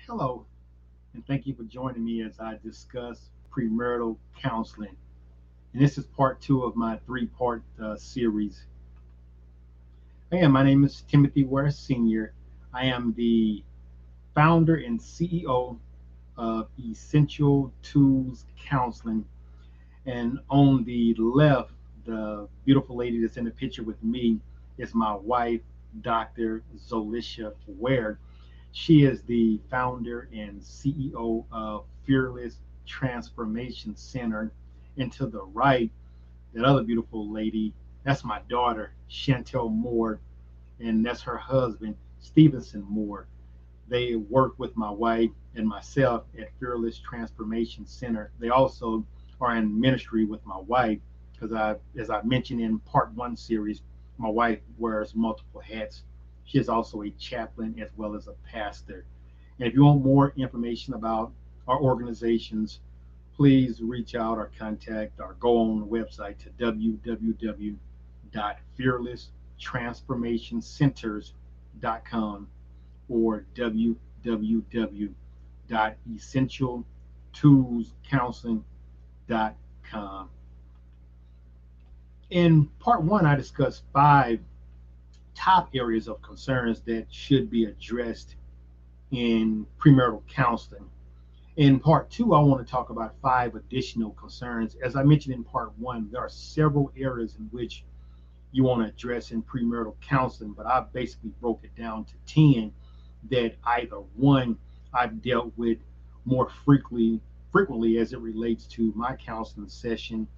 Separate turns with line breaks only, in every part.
Hello, and thank you for joining me as I discuss premarital counseling. And this is part two of my three-part series. Again, my name is Timothy Ware Sr. I am the founder and CEO of Essential Tools Counseling. And on the left, the beautiful lady that's in the picture with me is my wife, Dr. Zolisha Ware. She is the founder and CEO of Fearless Transformation Center. And to the right, that other beautiful lady, that's my daughter, Chantel Moore, and that's her husband, Stevenson Moore. They work with my wife and myself at Fearless Transformation Center. They also are in ministry with my wife because as I mentioned in part one series, my wife wears multiple hats. She is also a chaplain as well as a pastor. And if you want more information about our organizations, please reach out or contact or go on the website to www.fearlesstransformationcenters.com or www.essentialtoolscounseling.com. In part one, I discussed five top areas of concerns that should be addressed in premarital counseling. In part two, I want to talk about five additional concerns. As I mentioned in part one, there are several areas in which you want to address in premarital counseling, but I basically broke it down to 10 that either one, I've dealt with more frequently as it relates to my counseling session,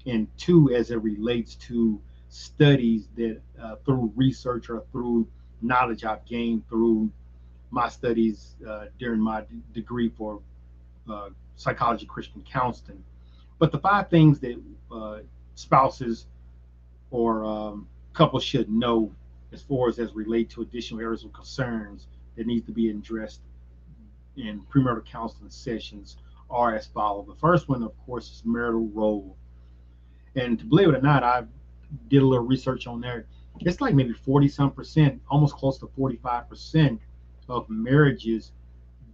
and two, as it relates to studies that through research or through knowledge I've gained through my studies during my degree for psychology Christian counseling. But the five things that spouses or couples should know as relate to additional areas of concerns that needs to be addressed in premarital counseling sessions are as follows. The first one, of course, is marital role. And to believe it or not, I did a little research on there. It's like maybe 40 some percent, almost close to 45% of marriages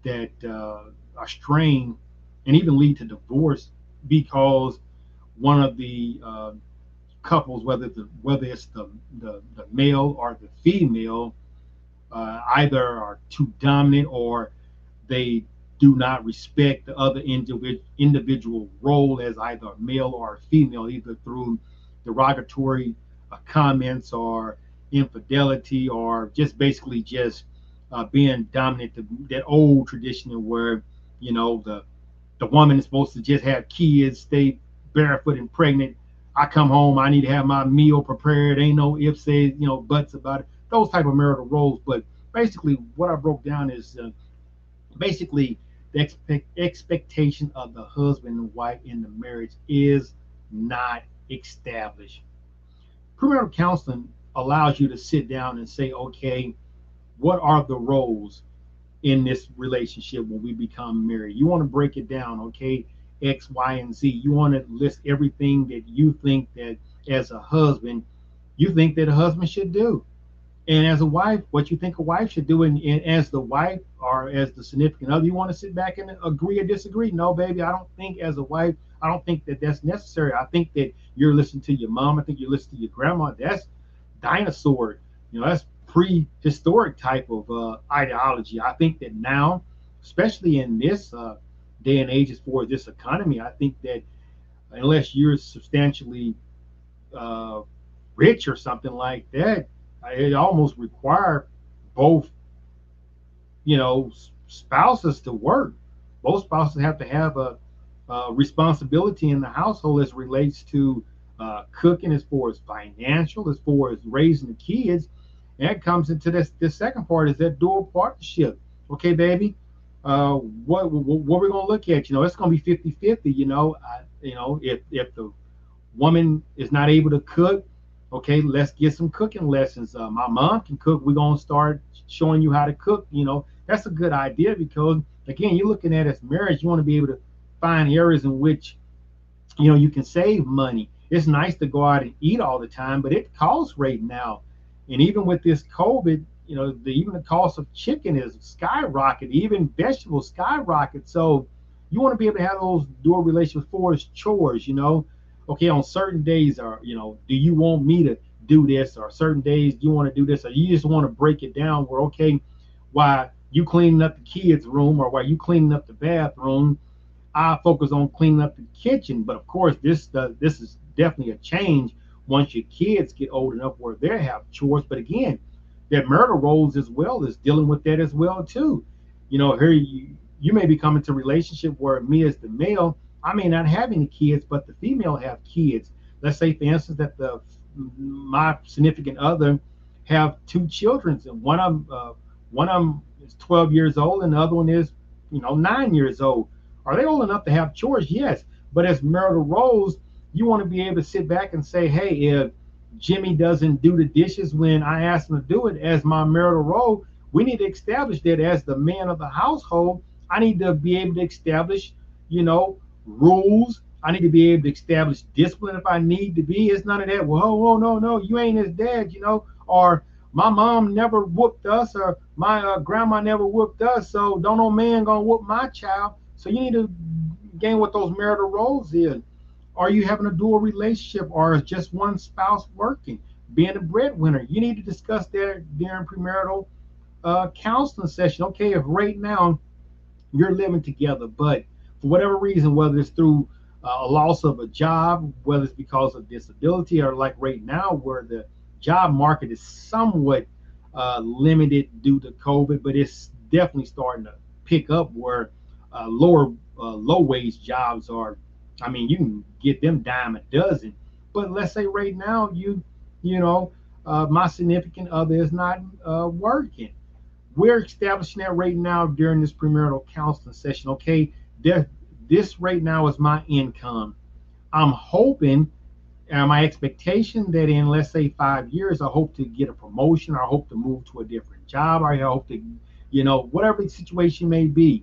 that are strained and even lead to divorce because one of the couples, whether it's the male or the female, either are too dominant or they do not respect the other individual role as either a male or a female, either through derogatory comments or infidelity or just basically just being dominant. That old tradition where the woman is supposed to just have kids, stay barefoot and pregnant. I come home, I need to have my meal prepared. Ain't no ifs, says, buts about it. Those type of marital roles. But basically, what I broke down is basically the expectation of the husband and wife in the marriage is not established. Premarital counseling allows you to sit down and say, okay, what are the roles in this relationship when we become married? You want to break it down, okay? X, Y, and Z. You want to list everything that you think that as a husband, you think that a husband should do. And as a wife, what you think a wife should do, and as the wife or as the significant other, you want to sit back and agree or disagree. No, baby, I don't think as a wife, I don't think that that's necessary. I think that you're listening to your mom. I think you're listening to your grandma. That's dinosaur. That's prehistoric type of ideology. I think that now, especially in this day and age, as for this economy, I think that unless you're substantially uh, rich or something like that, it almost require both, spouses to work. Both spouses have to have a responsibility in the household as relates to cooking, as far as financial, as far as raising the kids. And that comes into this second part is that dual partnership. Okay, baby, what we're gonna look at? It's gonna be 50-50. If the woman is not able to cook, okay, let's get some cooking lessons. My mom can cook. We're gonna start showing you how to cook. That's a good idea because again, you're looking at as marriage. You want to be able to find areas in which you can save money. It's nice to go out and eat all the time, but it costs right now. And even with this COVID, even the cost of chicken is skyrocketed, even vegetables skyrocket. So you want to be able to have those dual relationships for as chores. Okay, on certain days, or do you want me to do this, or certain days you want to do this, or you just want to break it down where, okay, while you cleaning up the kids' room or while you cleaning up the bathroom, I focus on cleaning up the kitchen. But of course, this is definitely a change once your kids get old enough where they have chores. But again, their marital roles as well is dealing with that as well too. Here you may be coming to a relationship where me as the male, I may not have any kids, but the female have kids. Let's say, for instance, that my significant other have two children, and one of them is 12 years old, and the other one is 9 years old. Are they old enough to have chores? Yes. But as marital roles, you want to be able to sit back and say, hey, if Jimmy doesn't do the dishes when I ask him to do it as my marital role, we need to establish that as the man of the household. I need to be able to establish, rules. I need to be able to establish discipline if I need to be. It's none of that. Well, oh, no, you ain't his dad, or my mom never whooped us, or my grandma never whooped us, so don't no man gonna whoop my child. So you need to gain what those marital roles is. Are you having a dual relationship, or is just one spouse working, being a breadwinner? You need to discuss that during premarital counseling session. Okay, if right now you're living together, but for whatever reason, whether it's through a loss of a job, whether it's because of disability, or like right now where the job market is somewhat limited due to COVID, but it's definitely starting to pick up where low wage jobs are. I mean, you can get them dime a dozen. But let's say right now my significant other is not working. We're establishing that right now during this premarital counseling session. Okay, this right now is my income. I'm hoping, and my expectation that in, let's say, 5 years, I hope to get a promotion, or I hope to move to a different job, or I hope to, whatever the situation may be.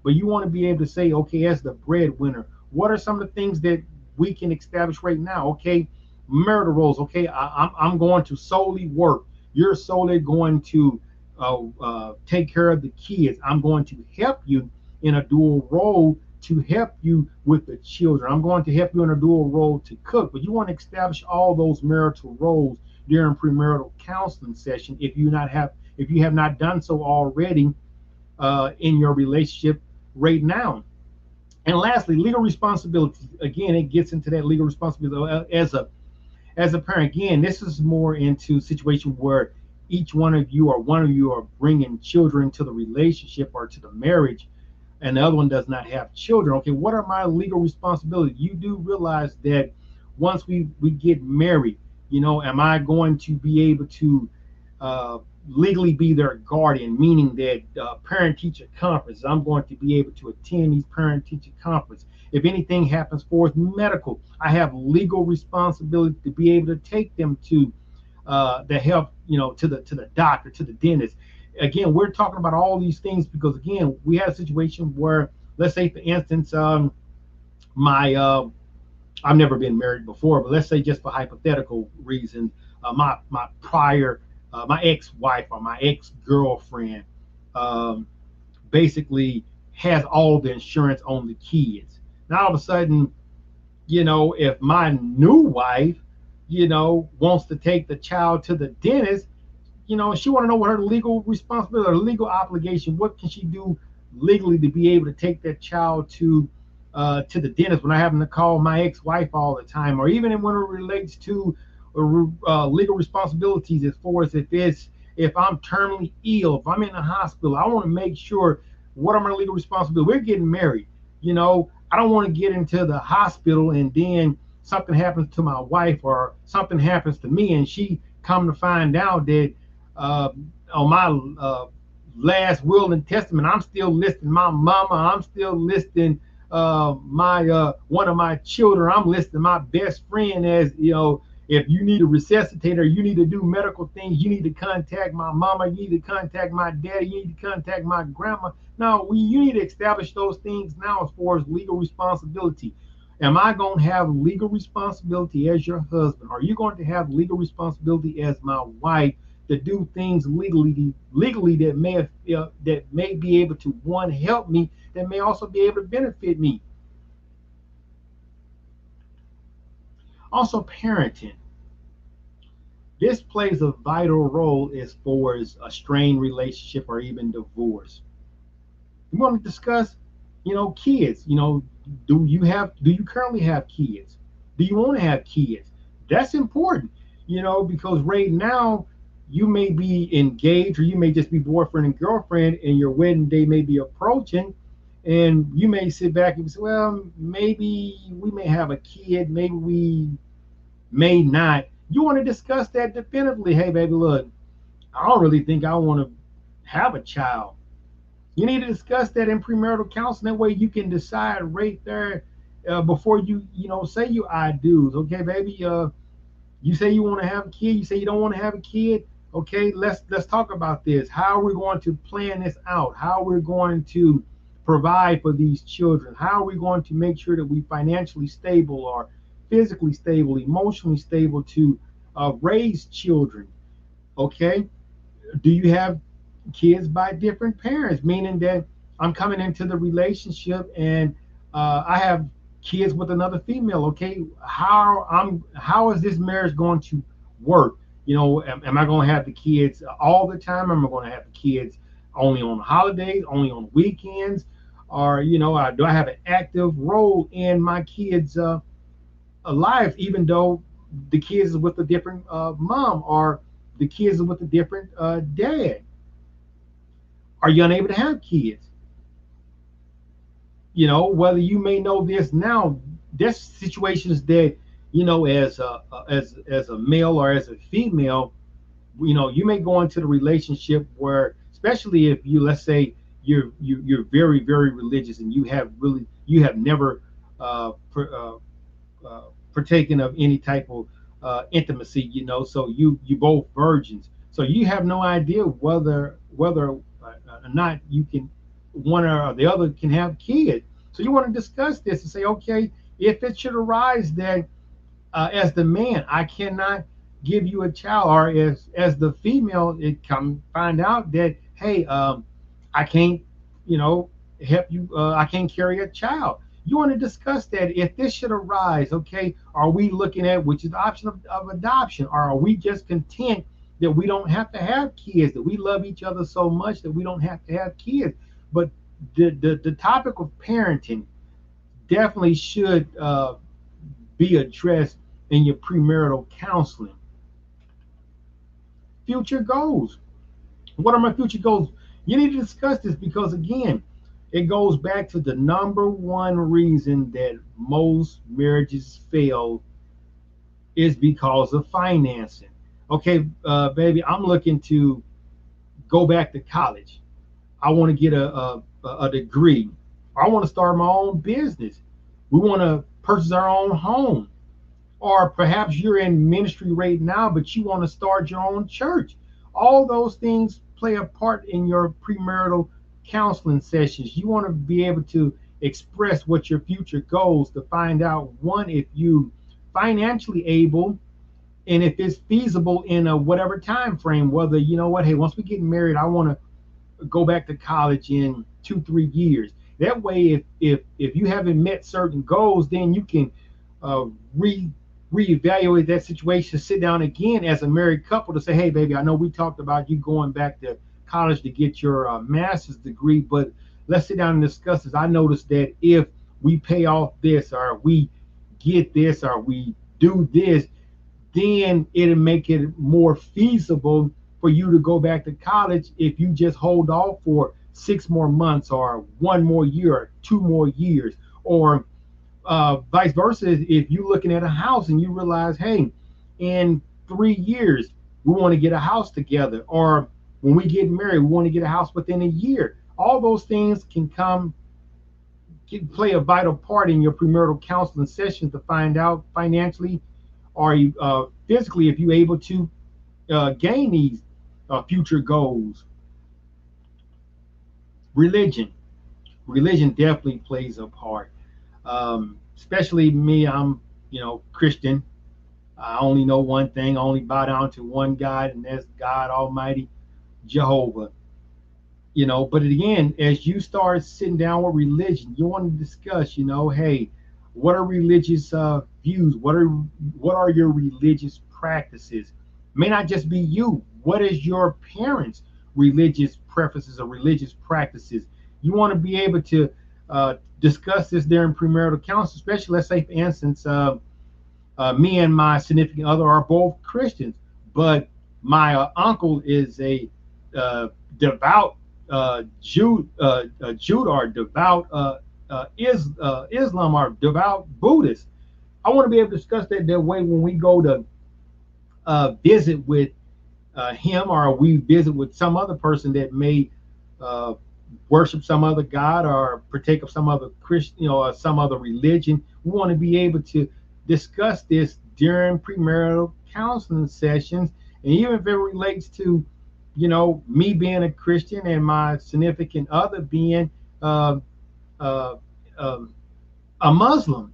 But you want to be able to say, okay, as the breadwinner, what are some of the things that we can establish right now? Okay, marital roles. Okay, I'm going to solely work. You're solely going to take care of the kids. I'm going to help you in a dual role to help you with the children. I'm going to help you in a dual role to cook. But you want to establish all those marital roles during premarital counseling session if you have not done so already in your relationship right now. And lastly, legal responsibility. Again, it gets into that legal responsibility as a parent. Again, this is more into a situation where each one of you are bringing children to the relationship or to the marriage, and the other one does not have children. Okay, what are my legal responsibilities? You do realize that once we get married, am I going to be able to legally be their guardian, meaning that parent-teacher conference, I'm going to be able to attend these parent-teacher conference. If anything happens for medical, I have legal responsibility to be able to take them to the health, to the doctor, to the dentist. Again, we're talking about all these things because, again, we had a situation where, let's say, for instance, my I've never been married before, but let's say just for hypothetical reasons, my prior my ex-wife or my ex-girlfriend basically has all the insurance on the kids. Now all of a sudden, if my new wife, wants to take the child to the dentist, she want to know what her legal responsibility or legal obligation, what can she do legally to be able to take that child to the dentist when I happen to call my ex-wife all the time, or even when it relates to legal responsibilities as far as if I'm terminally ill, if I'm in the hospital, I want to make sure what are my legal responsibilities. We're getting married, I don't want to get into the hospital and then something happens to my wife or something happens to me and she come to find out that on my last will and testament, I'm still listing my mama, I'm still listing my one of my children, I'm listing my best friend as, if you need a resuscitator, you need to do medical things, you need to contact my mama, you need to contact my daddy, you need to contact my grandma. No, you need to establish those things now as far as legal responsibility. Am I going to have legal responsibility as your husband? Are you going to have legal responsibility as my wife to do things legally that may have, that may be able to, one, help me, that may also be able to benefit me. Also, parenting. This plays a vital role as far as a strained relationship or even divorce. We want to discuss, kids. Do you currently have kids? Do you want to have kids? That's important, because right now you may be engaged, or you may just be boyfriend and girlfriend, and your wedding day may be approaching, and you may sit back and say, well, maybe we may have a kid, maybe we may not. You want to discuss that definitively. Hey, baby, look, I don't really think I want to have a child. You need to discuss that in premarital counseling. That way you can decide right there, before you say your I do's. Okay, baby. You say you want to have a kid. You say you don't want to have a kid. Okay, let's talk about this. How are we going to plan this out? How we're going to provide for these children? How are we going to make sure that we financially stable, or physically stable, emotionally stable to raise children? Okay, do you have kids by different parents, meaning that I'm coming into the relationship and I have kids with another female? Okay, how is this marriage going to work? Am I going to have the kids all the time? Am I going to have the kids only on the holidays, only on the weekends? Or do I have an active role in my kids' lives, even though the kids is with a different mom, or the kids are with a different dad? Are you unable to have kids? Whether you may know this now, there's situations that, as a male or as a female, you may go into the relationship where, especially if you, let's say, you're very, very religious, and you have never partaken of any type of intimacy, so you both virgins, so you have no idea whether or not you can, one or the other can have kids. So you want to discuss this and say, okay, if it should arise that, as the man, I cannot give you a child, or as the female, it come find out that, hey, I can't, help you. I can't carry a child. You want to discuss that. If this should arise, okay, are we looking at, which is the option of adoption, or are we just content that we don't have to have kids, that we love each other so much that we don't have to have kids? But the topic of parenting definitely should be addressed in your premarital counseling. Future goals. What are my future goals? You need to discuss this, because again, it goes back to the number one reason that most marriages fail is because of financing. Okay, baby, I'm looking to go back to college. I want to get a degree. I want to start my own business. We want to purchase our own home. Or perhaps you're in ministry right now, but you want to start your own church. All those things play a part in your premarital counseling sessions. You want to be able to express what your future goals, to find out, one, if you financially able, and if it's feasible in a whatever time frame. Whether, what, hey, once we get married, I want to go back to college in 2-3 years. That way, if you haven't met certain goals, then you can uh, re reevaluate that situation, sit down again as a married couple to say, hey, baby, I know we talked about you going back to college to get your master's degree, but let's sit down and discuss this. I noticed that if we pay off this, or we get this, or we do this, then it'll make it more feasible for you to go back to college if you just hold off for 6 more months, or 1 more year, or 2 more years, or vice versa. If you're looking at a house and you realize, hey, in 3 years we want to get a house together, or when we get married we want to get a house within a year. All those things can play a vital part in your premarital counseling session to find out financially, or physically, if you're able to gain these future goals. Religion definitely plays a part. Especially me, I'm Christian. I only know one thing. I only bow down to one God, and that's God Almighty, Jehovah. But again, as you start sitting down with religion, you want to discuss, hey, what are religious views? What are your religious practices? May not just be you. What is your parents' religious preferences or religious practices? You want to be able to discuss this during premarital counsel, especially, let's say, for instance, me and my significant other are both Christians, but my uncle is a devout Jude or devout Islam or devout Buddhist. I want to be able to discuss that way when we go to visit with him, or we visit with some other person that may uh, worship some other god or partake of some other Christian, or some other religion. We want to be able to discuss this during premarital counseling sessions, and even if it relates to, me being a Christian and my significant other being uh, uh, uh, a Muslim.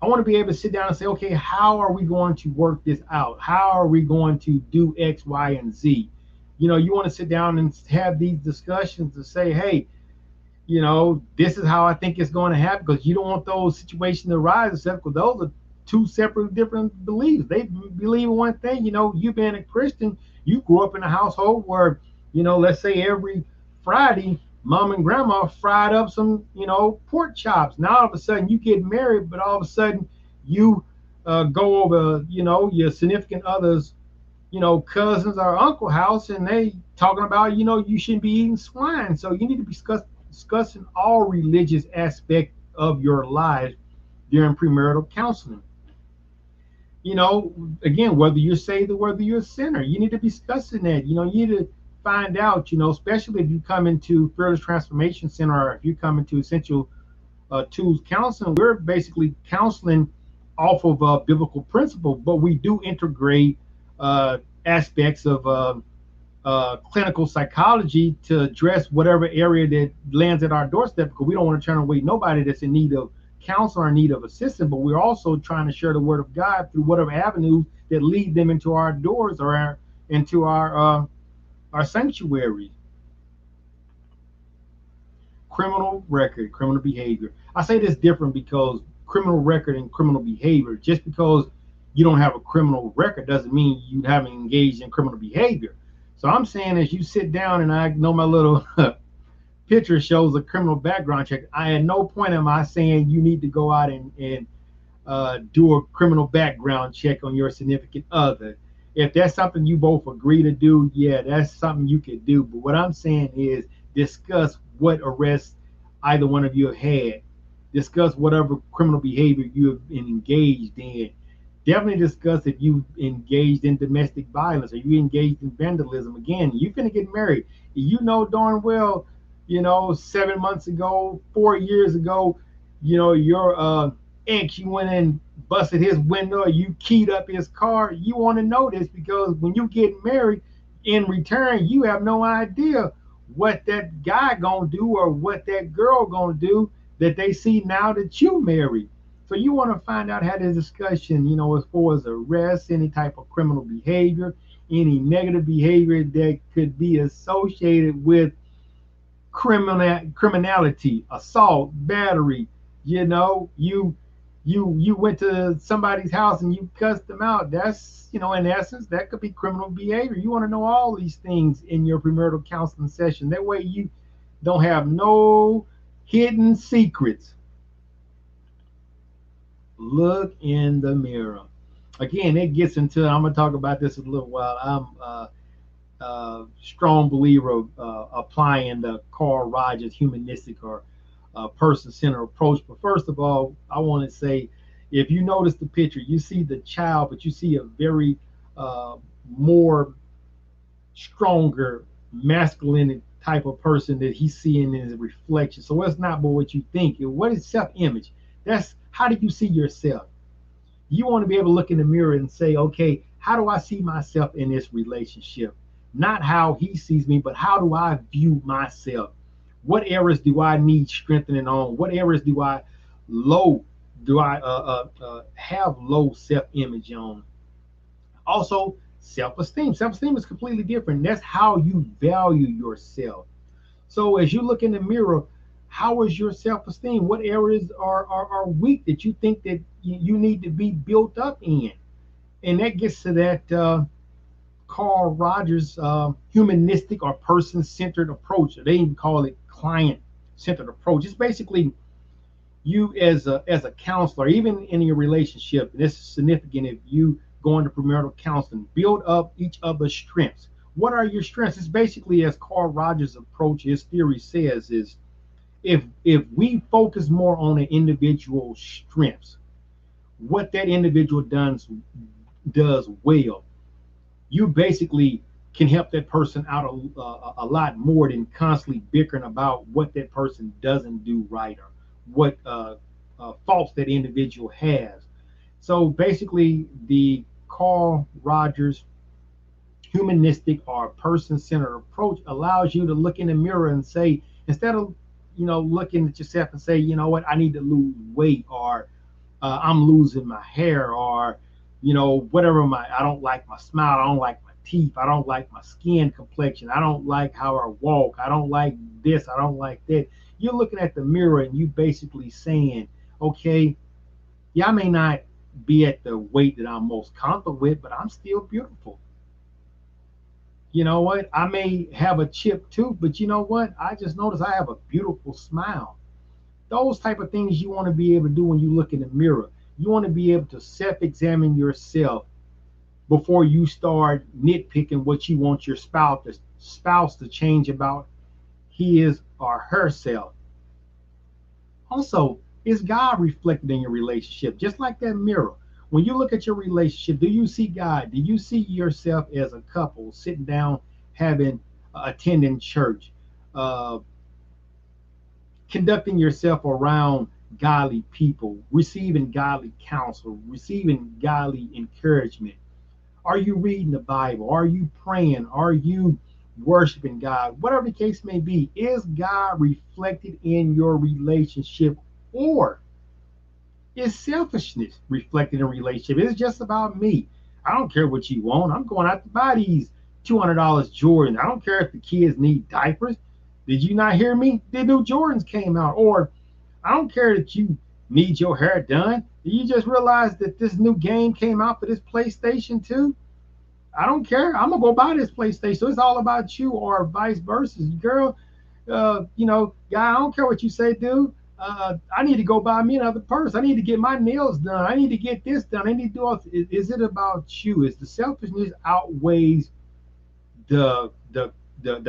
I want to be able to sit down and say, okay, how are we going to work this out? How are we going to do X, Y, and Z? You want to sit down and have these discussions to say, hey, this is how I think it's going to happen, because you don't want those situations to arise, because those are two separate, different beliefs. They believe in one thing. You being a Christian, you grew up in a household where, let's say every Friday, mom and grandma fried up some, pork chops. Now all of a sudden you get married, but all of a sudden you go over, your significant others, cousins or uncle house, and they talking about, you shouldn't be eating swine. So you need to be discussing all religious aspects of your life during premarital counseling. Again, whether you're saved or whether you're a sinner, you need to be discussing that. You need to find out, especially if you come into Fearless Transformation Center, or if you come into Essential Tools Counseling, we're basically counseling off of biblical principle, but we do integrate aspects of clinical psychology to address whatever area that lands at our doorstep, because we don't want to turn away nobody that's in need of counsel or in need of assistance, but we're also trying to share the word of God through whatever avenues that lead them into our doors or into our sanctuary. Criminal record, criminal behavior. I say this different because criminal record and criminal behavior, just because you don't have a criminal record doesn't mean you haven't engaged in criminal behavior. So I'm saying, as you sit down, and I know my little picture shows a criminal background check, I at no point am I saying you need to go out and do a criminal background check on your significant other. If that's something you both agree to do, yeah, that's something you could do. But what I'm saying is discuss what arrests either one of you have had. Discuss whatever criminal behavior you have been engaged in. Definitely discuss if you engaged in domestic violence or you engaged in vandalism. Again, you're going to get married. You know darn well, 7 months ago, 4 years ago, your ex, you went and busted his window, you keyed up his car. You want to know this because when you get married, in return, you have no idea what that guy gonna do or what that girl gonna do that they see now that you married. So you want to find out how the discussion, as far as arrests, any type of criminal behavior, any negative behavior that could be associated with criminality, assault, battery. You went to somebody's house and you cussed them out. That's, in essence, that could be criminal behavior. You want to know all these things in your premarital counseling session. That way you don't have no hidden secrets. Look in the mirror. Again, it gets into, I'm going to talk about this in a little while. I'm strong believer of applying the Carl Rogers humanistic or person-centered approach. But first of all, I want to say, if you notice the picture, you see the child, but you see a very more stronger, masculine type of person that he's seeing in his reflection. So it's not but what you think. What is self-image? That's how do you see yourself? You want to be able to look in the mirror and say, okay, how do I see myself in this relationship? Not how he sees me, but how do I view myself? What areas do I need strengthening on? What areas do I low Do I have low self-image on? Also, self-esteem. Self-esteem is completely different. That's how you value yourself. So as you look in the mirror, how is your self-esteem? What areas are weak that you think that you need to be built up in? And that gets to that Carl Rogers humanistic or person-centered approach. They even call it client-centered approach. It's basically you as a counselor, even in your relationship. And this is significant if you go into premarital counseling. Build up each other's strengths. What are your strengths? It's basically, as Carl Rogers' approach, his theory says, is if we focus more on an individual's strengths, what that individual does well, you basically can help that person out a lot more than constantly bickering about what that person doesn't do right or what faults that individual has. So basically, the Carl Rogers humanistic or person-centered approach allows you to look in the mirror and say, instead of looking at yourself and say, you know what, I need to lose weight, or I'm losing my hair, or whatever, I don't like my smile, I don't like my teeth, I don't like my skin complexion, I don't like how I walk, I don't like this, I don't like that. You're looking at the mirror and you basically saying, okay, yeah, I may not be at the weight that I'm most comfortable with, but I'm still beautiful. You know what? I may have a chipped tooth, but you know what? I just noticed I have a beautiful smile. Those type of things you want to be able to do when you look in the mirror. You want to be able to self-examine yourself before you start nitpicking what you want your spouse to change about his or herself. Also, is God reflected in your relationship? Just like that mirror. When you look at your relationship, do you see God? Do you see yourself as a couple sitting down, having attending church, uh, conducting yourself around godly people, receiving godly counsel, receiving godly encouragement? Are you reading the Bible? Are you praying? Are you worshiping God? Whatever the case may be, is God reflected in your relationship, or is selfishness reflected in a relationship? It's just about me. I don't care what you want. I'm going out to buy these $200 Jordans. I don't care if the kids need diapers. Did you not hear me? The new Jordans came out. Or I don't care that you need your hair done. Did you just realize that this new game came out for this PlayStation 2? I don't care. I'm gonna go buy this PlayStation. So it's all about you, or vice versa. Girl, guy, I don't care what you say, dude. I need to go buy me another purse. I need to get my nails done. I need to get this done. I need to do all. Is it about you? Is the selfishness outweighs the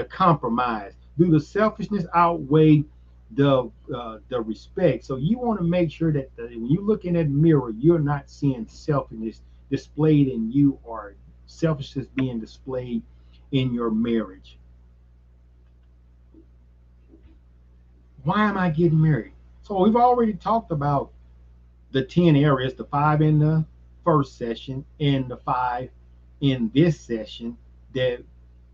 compromise? Do the selfishness outweigh the respect? So you want to make sure that when you look in that mirror, you're not seeing selfishness displayed in you, or selfishness being displayed in your marriage. Why am I getting married? So we've already talked about the 10 areas, the 5 in the first session and the 5 in this session, that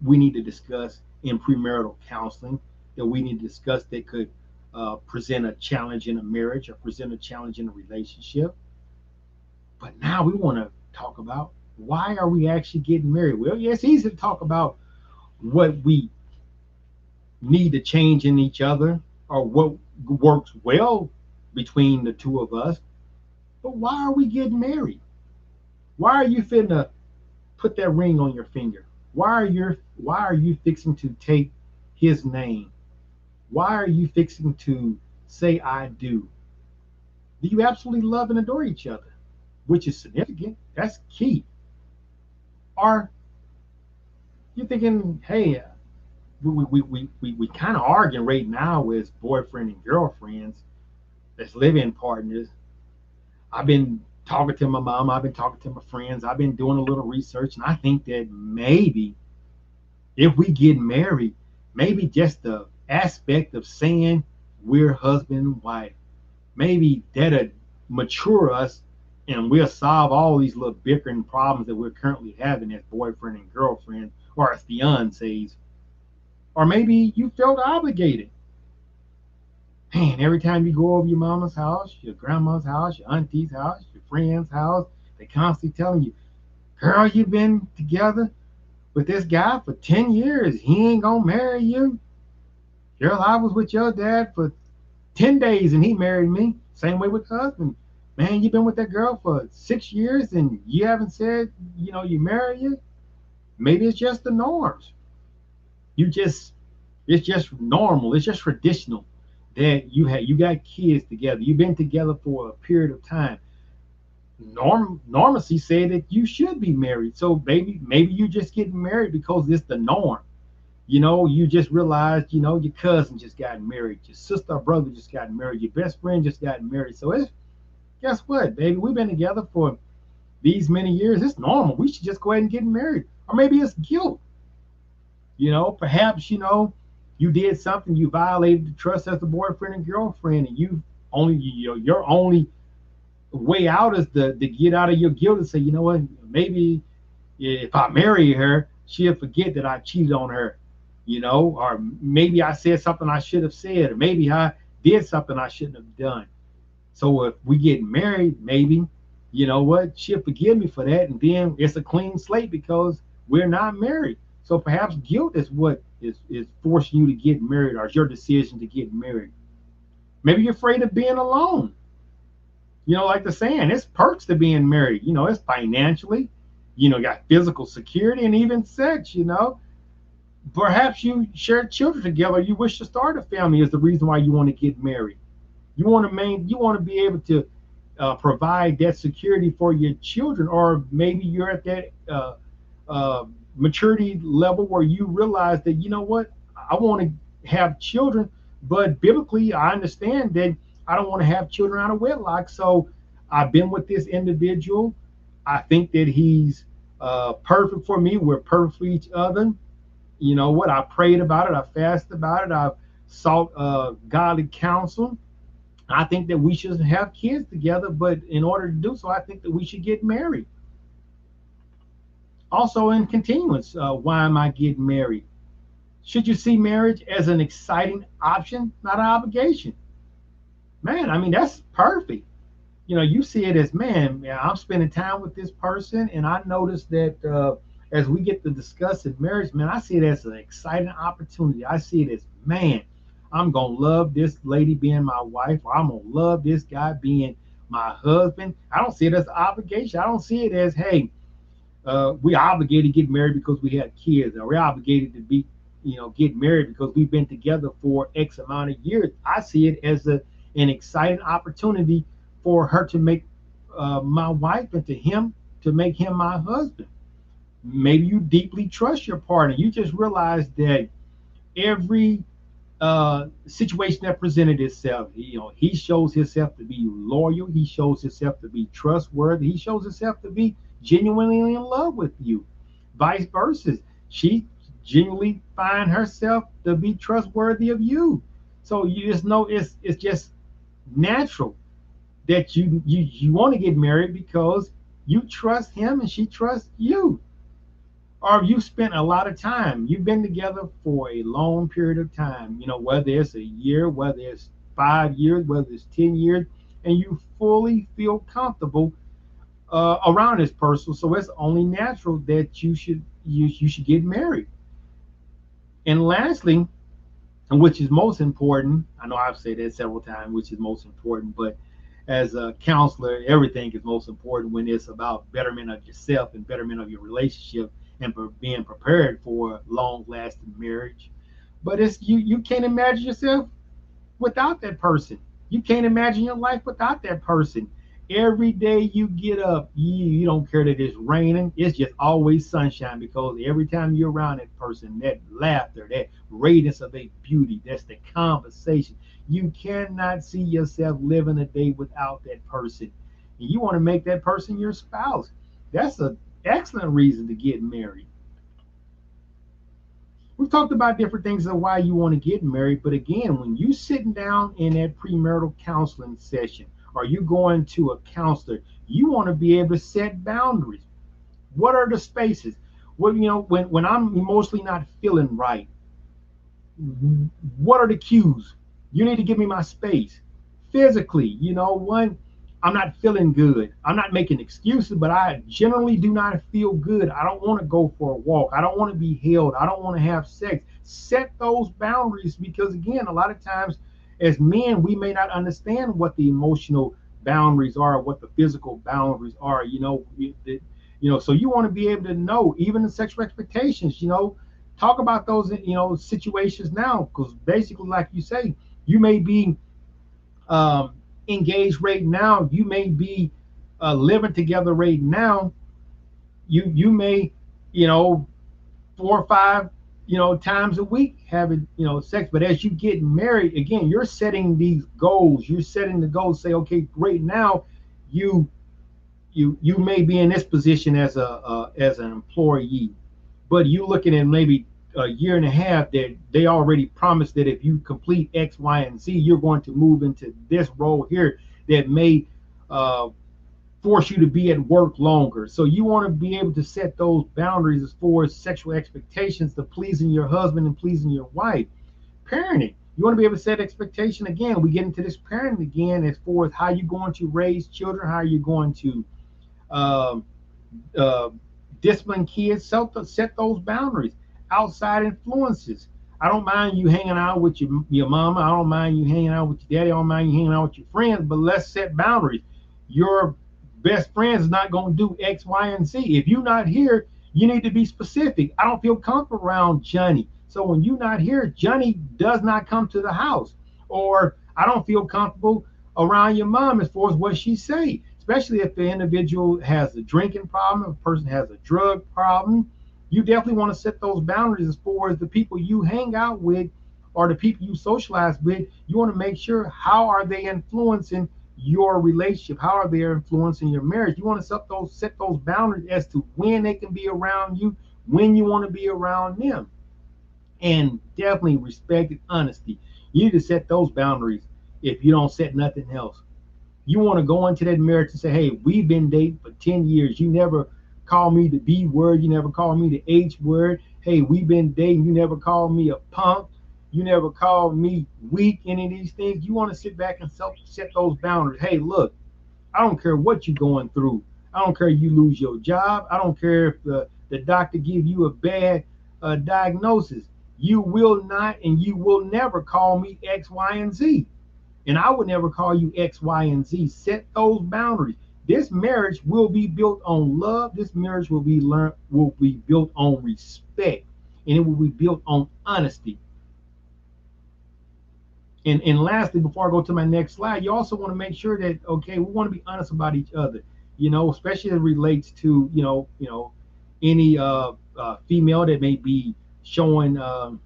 we need to discuss in premarital counseling, that we need to discuss that could present a challenge in a marriage or present a challenge in a relationship. But now we want to talk about, why are we actually getting married? Well, yeah, it's easy to talk about what we need to change in each other, or what works well between the two of us. But why are we getting married? Why are you finna put that ring on your finger? Why are you fixing to take his name? Why are you fixing to say I do? Do you absolutely love and adore each other? Which is significant. That's key. Or you're thinking, hey, we kind of arguing right now with boyfriend and girlfriends that's living partners. I've been talking to my mom, I've been talking to my friends, I've been doing a little research, and I think that maybe if we get married, maybe just the aspect of saying we're husband and wife, maybe that'll mature us, and we'll solve all these little bickering problems that we're currently having as boyfriend and girlfriend, or as fiancés. Or maybe you felt obligated. Man, every time you go over your mama's house, your grandma's house, your auntie's house, your friend's house, they constantly telling you, girl, you've been together with this guy for 10 years. He ain't gonna marry you. Girl, I was with your dad for 10 days and he married me. Same way with the husband. Man, you've been with that girl for 6 years and you haven't said, you marry you. Maybe it's just the norms. You just, it's just normal. It's just traditional that you got kids together. You've been together for a period of time. Normacy said that you should be married. So maybe you just getting married because it's the norm. You just realized, your cousin just got married, your sister or brother just got married, your best friend just got married. So it's guess what, baby? We've been together for these many years. It's normal. We should just go ahead and get married. Or maybe it's guilt. Perhaps you did something, you violated the trust as a boyfriend and girlfriend, and your only way out is to get out of your guilt and say, what, maybe if I marry her, she'll forget that I cheated on her, or maybe I said something I should have said, or maybe I did something I shouldn't have done. So if we get married, maybe, what, she'll forgive me for that, and then it's a clean slate because we're not married. So perhaps guilt is what is forcing you to get married, or it's your decision to get married. Maybe you're afraid of being alone. Like the saying, it's perks to being married. It's financially, got physical security and even sex. Perhaps you share children together. You wish to start a family is the reason why you want to get married. You want to be able to provide that security for your children, or maybe you're at that maturity level where you realize that what, I want to have children, but biblically I understand that I don't want to have children out of wedlock. So I've been with this individual. I think that he's perfect for me. We're perfect for each other. You know what? I prayed about it. I fasted about it. I've sought godly counsel. I think that we should have kids together, but in order to do so, I think that we should get married. Also, in continuance, why am I getting married? Should you see marriage as an exciting option, not an obligation? Man, I mean, that's perfect. You see it as, man, I'm spending time with this person, and I notice that as we get to discuss in marriage, man, I see it as an exciting opportunity. I see it as, man, I'm going to love this lady being my wife, or I'm going to love this guy being my husband. I don't see it as an obligation. I don't see it as, hey, we obligated to get married because we had kids, or we're obligated to be, get married because we've been together for X amount of years. I see it as an exciting opportunity for her to make my wife, and to him to make him my husband. Maybe you deeply trust your partner. You just realize that every situation that presented itself, he shows himself to be loyal. He shows himself to be trustworthy. He shows himself to be genuinely in love with you. Vice versa, she genuinely find herself to be trustworthy of you. So you just know it's just natural that you want to get married because you trust him and she trusts you. Or you spent a lot of time. You've been together for a long period of time, whether it's a year, whether it's 5 years, whether it's 10 years, and you fully feel comfortable around this person. So it's only natural that you should get married. And lastly, and which is most important, I know I've said that several times, which is most important, but as a counselor, everything is most important when it's about betterment of yourself and betterment of your relationship, and for being prepared for long lasting marriage. But it's you can't imagine yourself without that person. You can't imagine your life without that person. Every day you get up, you don't care that it's raining. It's just always sunshine, because every time you're around that person, that laughter, that radiance of their beauty, that's the conversation. You cannot see yourself living a day without that person. And you want to make that person your spouse. That's an excellent reason to get married. We've talked about different things of why you want to get married, but again, when you sitting down in that premarital counseling session, or you going to a counselor, you want to be able to set boundaries. What are the spaces? Well, when I'm emotionally not feeling right, what are the cues? You need to give me my space. Physically, one, I'm not feeling good. I'm not making excuses, but I generally do not feel good. I don't want to go for a walk. I don't want to be held. I don't want to have sex. Set those boundaries, because again, a lot of times as men, we may not understand what the emotional boundaries are, what the physical boundaries are. So you want to be able to know, even the sexual expectations. Talk about those situations now, because basically, like you say, you may be engaged right now. You may be living together right now. You may, you know, 4 or 5, times a week having, sex. But as you get married, again, you're setting these goals. You're setting the goals. Say, okay, right now, you you may be in this position as as an employee, but you looking at maybe a year and a half that they already promised that if you complete X, Y, and Z, you're going to move into this role here that may uh, force you to be at work longer. So you want to be able to set those boundaries as far as sexual expectations to pleasing your husband and pleasing your wife. Parenting. You want to be able to set expectation again. We get into this parenting again as far as how you're going to raise children, how you're going to um, uh, discipline kids, set those boundaries. Outside influences. I don't mind you hanging out with your mama. I don't mind you hanging out with your daddy. I don't mind you hanging out with your friends, but let's set boundaries. Your best friend is not going to do X, Y, and Z. If you're not here, you need to be specific. I don't feel comfortable around Johnny. So when you're not here, Johnny does not come to the house. Or I don't feel comfortable around your mom as far as what she say, especially if the individual has a drinking problem, if a person has a drug problem. You definitely want to set those boundaries as far as the people you hang out with or the people you socialize with. You want to make sure, how are they influencing your relationship? How are they influencing your marriage? You want to set those boundaries as to when they can be around you, when you want to be around them, and definitely respect and honesty. You need to set those boundaries if you don't set nothing else. You want to go into that marriage and say, hey, we've been dating for 10 years. You never call me the B word. You never call me the H word. Hey, we've been dating. You never call me a punk. You never call me weak, any of these things. You want to sit back and set those boundaries. Hey, look, I don't care what you're going through. I don't care if you lose your job. I don't care if the doctor give you a bad diagnosis. You will not and you will never call me X, Y, and Z. And I would never call you X, Y, and Z. Set those boundaries. This marriage will be built on love. This marriage will be built on respect, and it will be built on honesty. And lastly, before I go to my next slide, you also want to make sure that, okay, we want to be honest about each other. Especially as it relates to any female that may be showing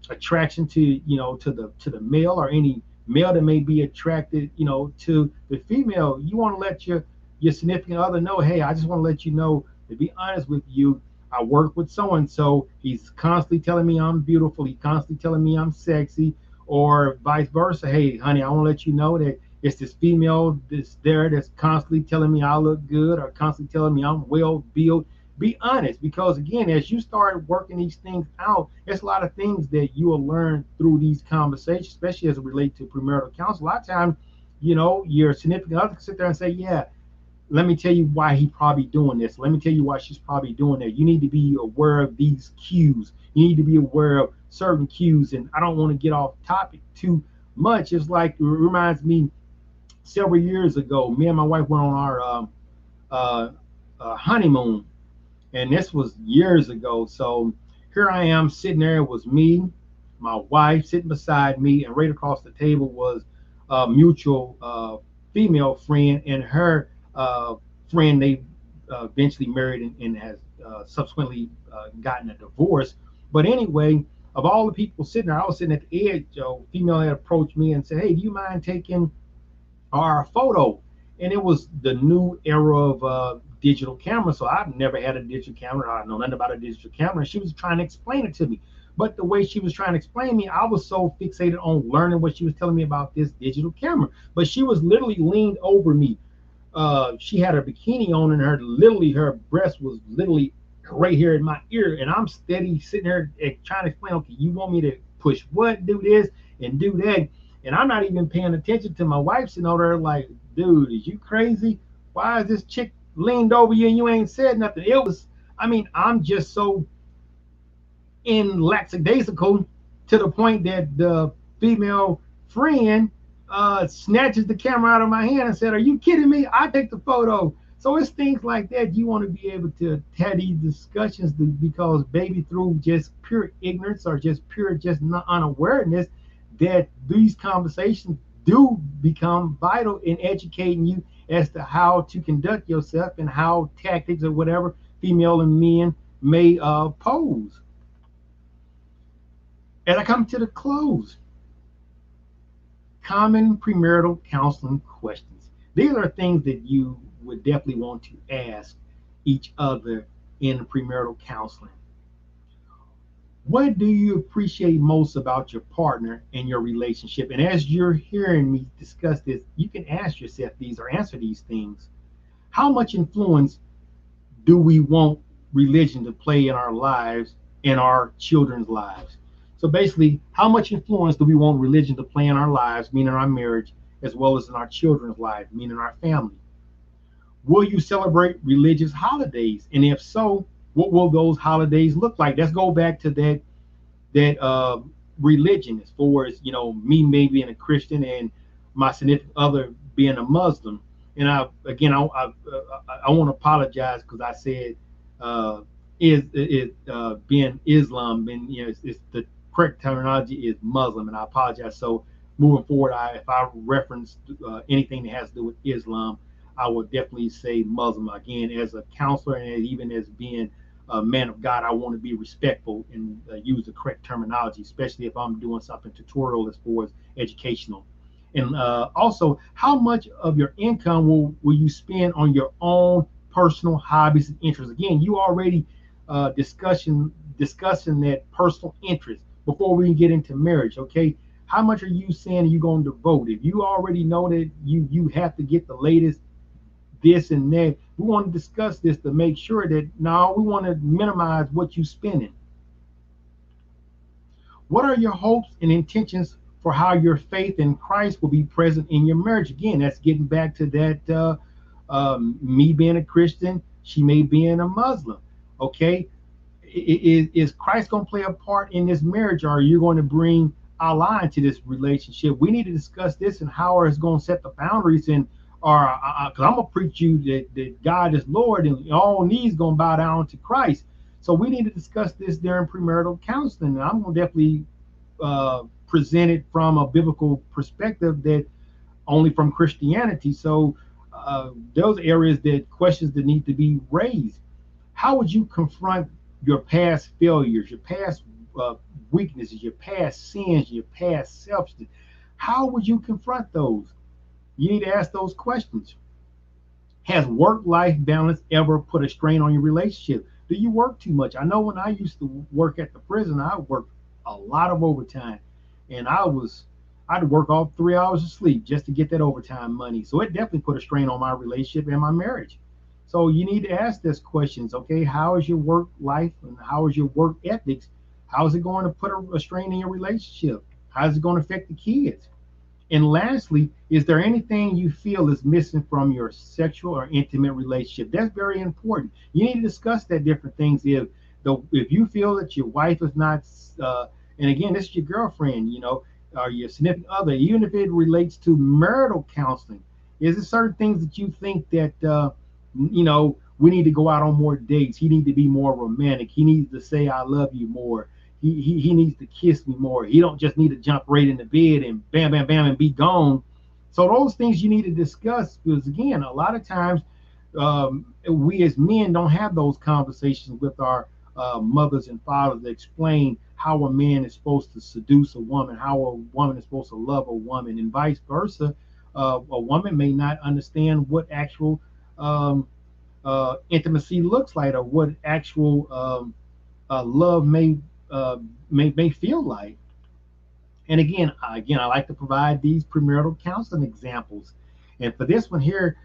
attraction to the male, or any male that may be attracted to the female. You want to let your significant other know, hey, I just want to let you know, to be honest with you, I work with so and so. He's constantly telling me I'm beautiful. He's constantly telling me I'm sexy, or vice versa. Hey, honey, I want to let you know that it's this female that's constantly telling me I look good, or constantly telling me I'm well built. Be honest, because again, as you start working these things out, there's a lot of things that you will learn through these conversations, especially as it relates to premarital counsel. A lot of times, your significant other can sit there and say, yeah, let me tell you why he probably doing this. Let me tell you why she's probably doing that. You need to be aware of these cues. You need to be aware of certain cues. And I don't want to get off topic too much. It's like, it reminds me, several years ago, me and my wife went on our honeymoon, and this was years ago. So here I am sitting there. It was me, my wife sitting beside me, and right across the table was a mutual female friend and her friend. They eventually married and has subsequently gotten a divorce. But anyway, of all the people sitting there, I was sitting at the edge. Female had approached me and said, hey, do you mind taking our photo? And it was the new era of digital camera. So I've never had a digital camera. I know nothing about a digital camera. And she was trying to explain it to me. But the way she was trying to explain to me, I was so fixated on learning what she was telling me about this digital camera. But she was literally leaned over me. She had her bikini on, and her breast was literally right here in my ear. And I'm steady sitting there trying to explain, okay, you want me to push what, do this and do that. And I'm not even paying attention to my wife sitting over there like, dude, is you crazy? Why is this chick leaned over you and you ain't said nothing? It was, I mean, I'm just so in lackadaisical to the point that the female friend snatches the camera out of my hand and said, "Are you kidding me? I take the photo." So it's things like that you want to be able to have these discussions because baby, through just pure ignorance or just pure just unawareness, that these conversations do become vital in educating you as to how to conduct yourself and how tactics or whatever female and men may pose. As I come to the close, common premarital counseling questions. These are things that you would definitely want to ask each other in premarital counseling. What do you appreciate most about your partner and your relationship? And as you're hearing me discuss this, you can ask yourself these or answer these things. How much influence do we want religion to play in our lives and our children's lives? So basically, how much influence do we want religion to play in our lives, meaning our marriage, as well as in our children's life, meaning our family? Will you celebrate religious holidays? And if so, what will those holidays look like? Let's go back to that religion, as far as me being a Christian and my significant other being a Muslim. And I want to apologize because I said being Islam, and it's the correct terminology is Muslim, and I apologize. So moving forward, if I reference anything that has to do with Islam, I would definitely say Muslim. Again, as a counselor and even as being a man of God, I want to be respectful and use the correct terminology, especially if I'm doing something tutorial as far as educational. And also, how much of your income will you spend on your own personal hobbies and interests? Again, you already discussing that personal interest before we get into marriage. Okay, how much are you saying you're going to devote? If you already know that you have to get the latest this and that, we want to discuss this to make sure that now we want to minimize what you're spending. What are your hopes and intentions for how your faith in Christ will be present in your marriage? Again, that's getting back to that me being a Christian, she may being a Muslim. Okay, is Christ going to play a part in this marriage, or are you going to bring Allah into this relationship? We need to discuss this and how it's going to set the boundaries, and or because I'm gonna preach you that God is Lord and all knees gonna bow down to Christ. So we need to discuss this during premarital counseling, and I'm gonna definitely present it from a biblical perspective, that only from Christianity. So those areas, that questions that need to be raised. How would you confront your past failures, your past weaknesses, your past sins, your past selfishness? How would you confront those? You need to ask those questions. Has work-life balance ever put a strain on your relationship? Do you work too much? I know when I used to work at the prison, I worked a lot of overtime, and I'd work off 3 hours of sleep just to get that overtime money. So it definitely put a strain on my relationship and my marriage. So you need to ask these questions. Okay, how is your work life and how is your work ethics? How is it going to put a strain in your relationship? How is it going to affect the kids? And lastly, is there anything you feel is missing from your sexual or intimate relationship? That's very important. You need to discuss that different things. If you feel that your wife is not, and again, this is your girlfriend, or your significant other, even if it relates to marital counseling, is there certain things that you think that we need to go out on more dates? He needs to be more romantic. He needs to say "I love you" more. He needs to kiss me more. He don't just need to jump right in the bed and bam, bam, bam, and be gone. So those things you need to discuss, because again, a lot of times we as men don't have those conversations with our mothers and fathers to explain how a man is supposed to seduce a woman, how a woman is supposed to love a woman, and vice versa. A woman may not understand what actual intimacy looks like, or what actual love may feel like. And again, I like to provide these premarital counseling examples. And for this one here,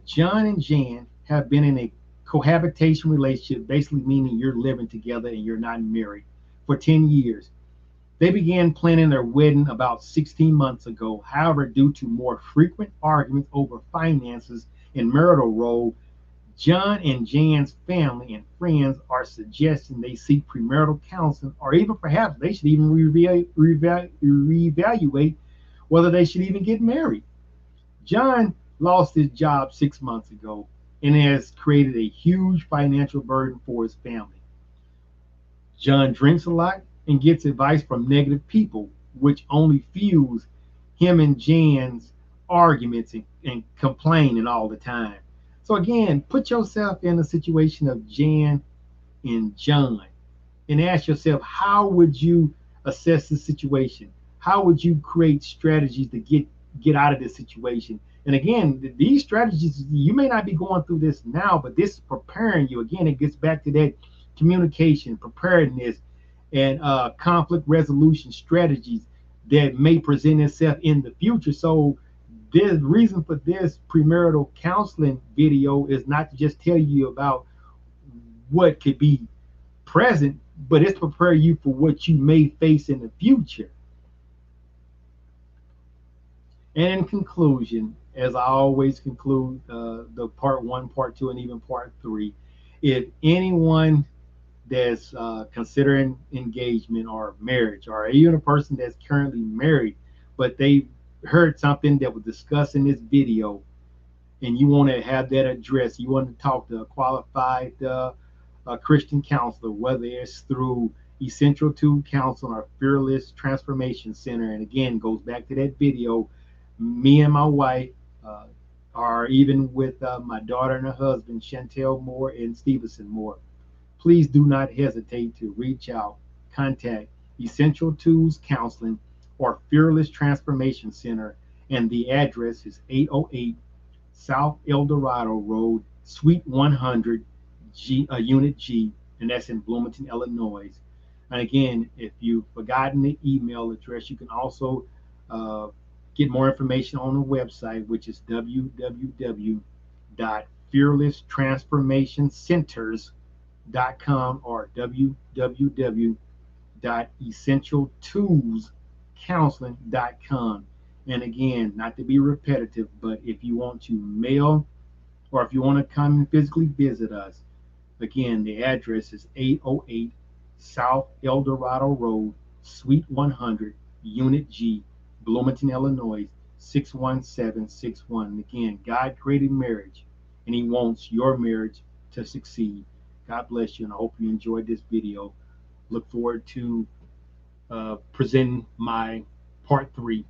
John and Jan have been in a cohabitation relationship, basically meaning you're living together and you're not married, for 10 years. They began planning their wedding about 16 months ago. However, due to more frequent arguments over finances and marital role, John and Jan's family and friends are suggesting they seek premarital counseling, or even perhaps they should even reevaluate whether they should even get married. John lost his job 6 months ago and has created a huge financial burden for his family. John drinks a lot and gets advice from negative people, which only fuels him and Jan's arguments and complaining all the time. So again, put yourself in the situation of Jan and John and ask yourself, how would you assess the situation? How would you create strategies to get out of this situation? And again, these strategies, you may not be going through this now, but this is preparing you. Again, it gets back to that communication, preparedness, and conflict resolution strategies that may present itself in the future. So the reason for this premarital counseling video is not to just tell you about what could be present, but it's to prepare you for what you may face in the future. And in conclusion, as I always conclude the part one, part two, and even part three, if anyone that's considering engagement or marriage, or even a person that's currently married, but they heard something that was discussed in this video, and you want to have that address, you want to talk to a qualified Christian counselor, whether it's through Essential 2 Counseling or Fearless Transformation Center. And again, goes back to that video. Me and my wife, or even with my daughter and her husband, Chantel Moore and Stevenson Moore, please do not hesitate to reach out, contact Essential Tools Counseling or Fearless Transformation Center. And the address is 808 South El Dorado Road, Suite 100, Unit G, and that's in Bloomington, Illinois. And again, if you've forgotten the email address, you can also uh, get more information on the website, which is www.fearlesstransformationcenters.com or www.essentialtoolscounseling.com. And again, not to be repetitive, but if you want to mail or if you want to come and physically visit us, again, the address is 808 South El Dorado Road, Suite 100, Unit G, Bloomington, Illinois, 61761. Again, God created marriage, and He wants your marriage to succeed. God bless you, and I hope you enjoyed this video. Look forward to presenting my part three